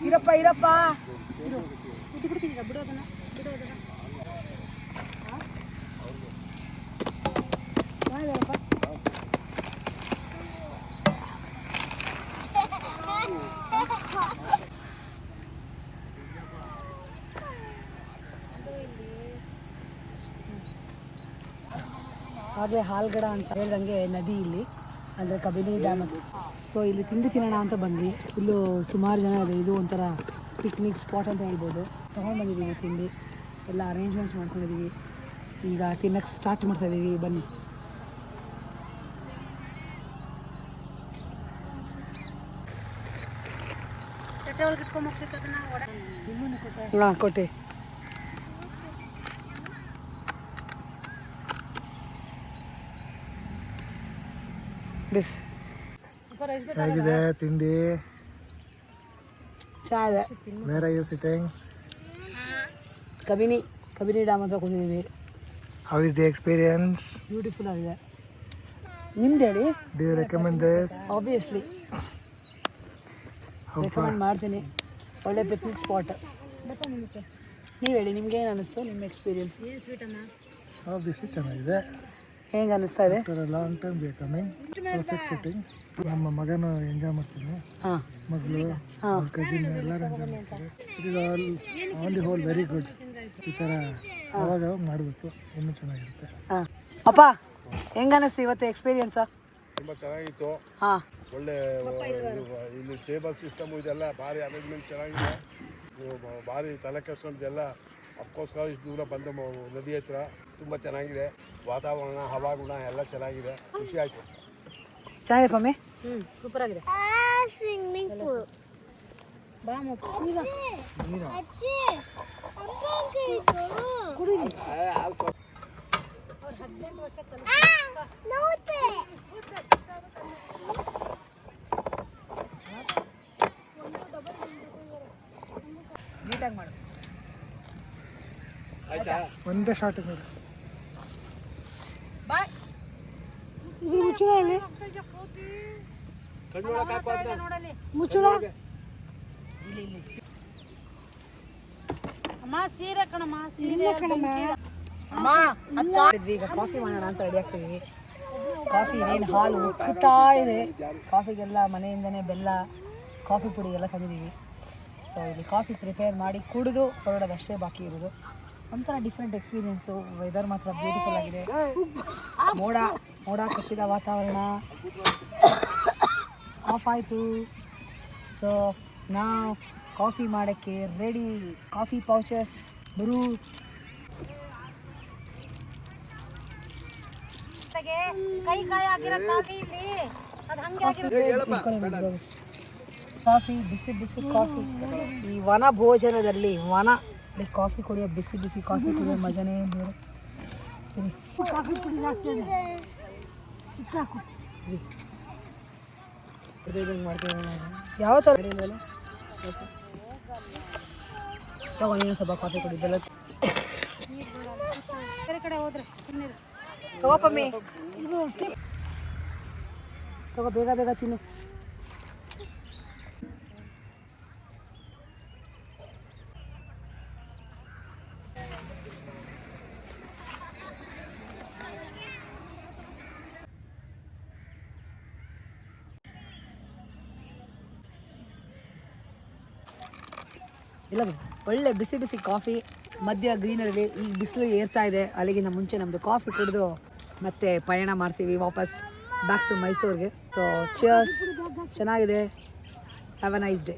ಇರಪ್ಪ ಇರಪ್ಪ ಬಿಡೋದನ್ನ ಹಾಗೆ ಹಾಲ್ಗಡ ಅಂತ ಹೇಳ್ದಂಗೆ ನದಿ ಇಲ್ಲಿ ಅಂದರೆ ಕಬಿನಿ ಡ್ಯಾಮ್. ಸೊ ಇಲ್ಲಿ ತಿಂಡಿ ತಿನ್ನೋಣ ಅಂತ ಬಂದ್ವಿ. ಇಲ್ಲೂ ಸುಮಾರು ಜನ ಇದೆ. ಇದು ಒಂಥರ ಪಿಕ್ನಿಕ್ ಸ್ಪಾಟ್ ಅಂತ ಹೇಳ್ಬೋದು. ತೊಗೊಂಡ್ಬಂದಿದ್ದೀವಿ ತಿಂಡಿ ಎಲ್ಲ ಅರೇಂಜ್ಮೆಂಟ್ಸ್ ಮಾಡ್ಕೊಂಡಿದ್ದೀವಿ. ಈಗ ತಿನ್ನಕ್ಕೆ ಸ್ಟಾರ್ಟ್ ಮಾಡ್ತಾಯಿದ್ದೀವಿ. ಬನ್ನಿ. ಹಾಂ ಕೊಟ್ಟೆ. ಬಿಸ್ ಹೇಗಿದೆ ತಿಂಡಿ? ಚೆನ್ನಾಗಿದೆ. Where are you sitting? Kabini dam ಹತ್ರ ಕೂತಿದ್ದೀವಿ. How is the experience? Beautiful ಆಗಿದೆ. ನಿಮ್ದು ಹೇಳಿ. Do you recommend this? Obviously recommend ಮಾಡ್ತೀನಿ. ಒಳ್ಳೆ ಪಿಕ್ನಿಕ್ ಸ್ಪಾಟ್. ನೀವು ಹೇಳಿ, ನಿಮ್ಗೆ ಏನು ಅನ್ನಿಸ್ತು? ನಿಮ್ಮ ಎಕ್ಸ್ಪೀರಿಯನ್ಸ್? ಆಬ್ವಿಯಸ್ಲಿ ಚೆನ್ನಾಗಿದೆ. ಹೆಂಗೆ ಅನ್ನಿಸ್ತಾ ಇದೆ? Long time we are coming. Perfect sitting. ನಮ್ಮ ಮಗನು ಎಂಜಾಯ್ ಮಾಡ್ತೀನಿ. ಮಗಳು ಕಸಿನ್ ಎಲ್ಲರೂ ಎಂಜಾಯ್ ಮಾಡ್ತಾರೆ. It is all on the whole very good. ಈ ಥರ ಅವಾಗ ಮಾಡಬೇಕು, ಇನ್ನೂ ಚೆನ್ನಾಗಿರುತ್ತೆ. ಅಪ್ಪ ಹೆಂಗೆ ಅನ್ನಿಸ್ತು ಇವತ್ತು ಎಕ್ಸ್ಪೀರಿಯನ್ಸಾ? ತುಂಬ ಚೆನ್ನಾಗಿತ್ತು. ಹಾಂ, ಒಳ್ಳೆ ಇಲ್ಲಿ ಟೇಬಲ್ ಸಿಸ್ಟಮು ಇದೆಲ್ಲ ಭಾರಿ ಅರೇಂಜ್ಮೆಂಟ್ ಚೆನ್ನಾಗಿದೆ. ಭಾರಿ ತಲೆ ಕೆಡ್ಸ್ಕೊಂಡಿದ್ದೆಲ್ಲ ಅಫ್ಕೋರ್ಸ್ಕಾರ ಇಷ್ಟು ದೂರ ಬಂದು ನದಿ ಹತ್ರ ತುಂಬ ಚೆನ್ನಾಗಿದೆ. ವಾತಾವರಣ, ಹವಾಗುಣ ಎಲ್ಲ ಚೆನ್ನಾಗಿದೆ. ಖುಷಿ ಆಯಿತು. ಚೆನ್ನಾಗಿದೆ ಫಮ್ಮಿ. ಸೂಪರ್ ಆಗಿದೆ. ಸ್ವಿಮ್ಮಿಂಗ್ ಪೂಲ್ ನೀಟಾಗಿ ಮಾಡು. ಆಯ್ತಾ? ಒಂದೇ ಶಾರ್ಟ್ ನೋಡಿ. ಬಾಯ್. ಮುಚ್ಚಳ ಇಲ್ಲಿ ಮುಚ್ಚಳ ಇಲ್ಲಿ ಅಮ್ಮ ಸೀರೆ ಕಣಮ್ಮ, ಸೀರೆ ಕಣಮ್ಮ. ಈಗ ಕಾಫಿ ಮಾಡೋಣ ಅಂತ ರೆಡಿ ಆಗ್ತೀವಿ. ಕಾಫಿ ಏನು ಹಾಲು ಕುತ್ತಾ ಇದೆ. ಕಾಫಿಗೆಲ್ಲ ಮನೆಯಿಂದನೇ ಬೆಲ್ಲ, ಕಾಫಿ ಪುಡಿ ಎಲ್ಲ ತಂದಿದ್ದೀವಿ. ಸೊ ಇಲ್ಲಿ ಕಾಫಿ ಪ್ರಿಪೇರ್ ಮಾಡಿ ಕುಡಿದು ಹೊರಡೋದಷ್ಟೇ ಬಾಕಿ ಇರೋದು. ಒಂಥರ ಡಿಫ್ರೆಂಟ್ ಎಕ್ಸ್ಪೀರಿಯೆನ್ಸು. ವೆದರ್ ಮಾತ್ರ ಬ್ಯೂಟಿಫುಲ್ ಆಗಿದೆ. ಮೋಡ ಕಟ್ಟಿದ ವಾತಾವರಣ ಆಫ್ ಆಯಿತು. ಸೊ ನಾವು ಕಾಫಿ ಮಾಡೋಕ್ಕೆ ರೆಡಿ. ಕಾಫಿ ಪೌಚಸ್ ಬರು. ಕಾಫಿ, ಬಿಸಿ ಬಿಸಿ ಕಾಫಿ. ಈ ವನ ಭೋಜನದಲ್ಲಿ ಕಾಫಿ ಕುಡಿಯೋ, ಬಿಸಿ ಬಿಸಿ ಕಾಫಿ ಕುಡಿಯೋ ಮಜನೇ ಬೇರೆ. ಕಾಫಿ ಪುಡಿ ಜಾಸ್ತಿ ಯಾವ ಥರ ತಗೋ ನೀನು ಸ್ವಲ್ಪ ಕಾಫಿ ಕುಡಿ. ಬೆಲ್ಲ ಬೇರೆ ಕಡೆ ಹೋದ್ರೆ ತಗೋ ಪಮ್ಮಿ. ತಗೋ ಬೇಗ ಬೇಗ ತಿನ್ನು. ಇಲ್ಲ ಒಳ್ಳೆ ಬಿಸಿ ಬಿಸಿ ಕಾಫಿ ಮಧ್ಯ ಗ್ರೀನರಿ. ಈ ಬಿಸಿಲು ಏರ್ತಾ ಇದೆ. ಅಲ್ಲಿಗಿಂತ ಮುಂಚೆ ನಮ್ಮದು ಕಾಫಿ ಕುಡಿದು ಮತ್ತೆ ಪಯಣ ಮಾಡ್ತೀವಿ ವಾಪಸ್ ಬ್ಯಾಕ್ ಟು ಮೈಸೂರಿಗೆ. So cheers. ಚೆನ್ನಾಗಿದೆ. Have a nice day.